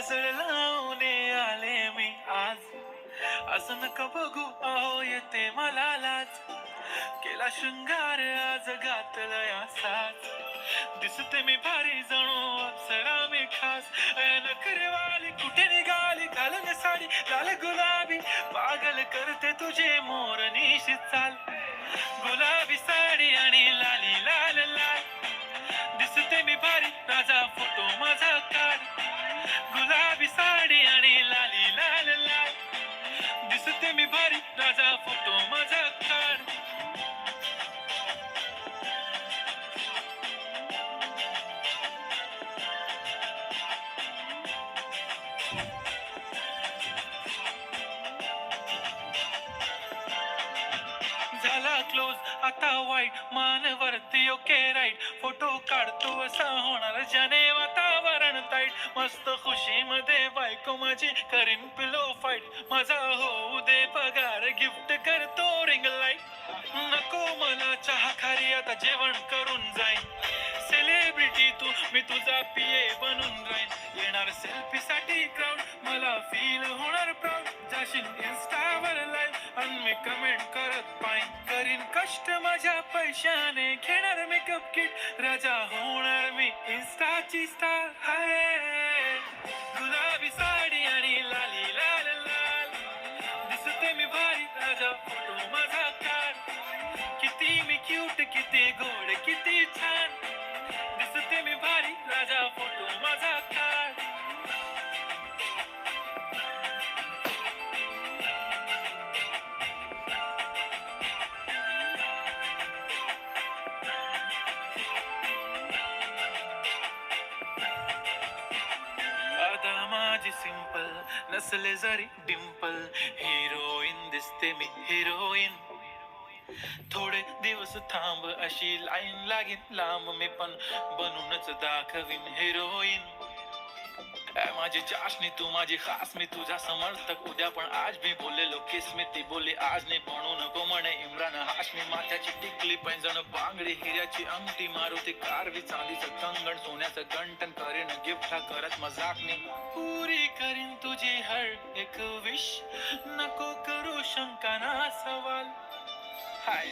काजळ लावून आले मी आज, असं नका बघू अहो येते मला लाज. केला शृंगार आज घातलाय असाच, दिसते मी भारी जणू अप्सरा मी खास. नखरेवाली कुठे निघाली घालून साडी लाल गुलाबी, पागल करते तुझे मोरनीशी चाल. गुलाबी साडी आणि लाली लाल लाल, दिसते मी भारी राजा फोटो माझा काढ. गुलाबी साडी आणि लाली लाल लाल, दिसते मी भारी राजा फोटो माझा काढ. झाला क्लोज आता वाईट मानवरती ओके राईट, फोटो काढतो असा होणार ज्याने वातावरण ताईट. मस्त खुशी मध्ये बायको माझी करीन पिलो फाईट, माझा होऊ दे पगार गिफ्ट करतो रिंग लाईट. नको मला चहा खारी आता जेवण करून जाईन, सेलिब्रिटी तू मी तुझा पिये बनून राहीन. येणार सेल्फी साठी क्राऊड मला फील होणार प्राऊड, जाशील इन्स्टावर लाईव्ह आणि मी कमेंट करत पाईन. करीन कष्ट माझ्या पैशाने घेणार मेकअप किट, राजा होणार मी इन्स्टाची स्टार. हाय गुलाबी साडी आणि लाली लाल लाल, दिसते मी भारी राजा फोटो माझा काढ. किती मी क्यूट किती गोड किती छान, दिसते मी भारी राजा फोटो माझा काढ. आता माझी सिंपल नसले जरी डिंपल, हिरोईन दिसते मी हिरोईन. थोडे दिवस थांब अशी लाईन लागेल लांब, मी पण बनूनच दाखवीन हिरोईन. माझी चाशनी तू माझी खास, मी तुझा समर्थक उद्या पण आज मी बोललेलो किस मी ती बोलली आज नाही. म्हणू नको म्हणे इम्रान हाशमी, माथ्याची टिकली पैंजण बांगडी हिऱ्याची अंगठी, मारुती कारवी चांदीचं कंगण सोन्याचं गंटन, करीन गिफ्ट हा करत मजाकनी. पुरी करीन तुझी हर एक विश, नको करू शंका ना सवाल. हाय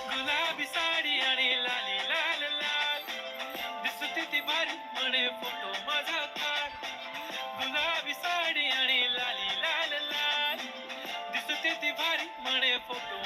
गुलाबी साडी आणि लाली लाल लाल, दिसते ती भारी म्हणे फोटो माझा काढ. गुलाबी साडी आणि लाली लाल लाल, दिसते ती भारी म्हणे फोटो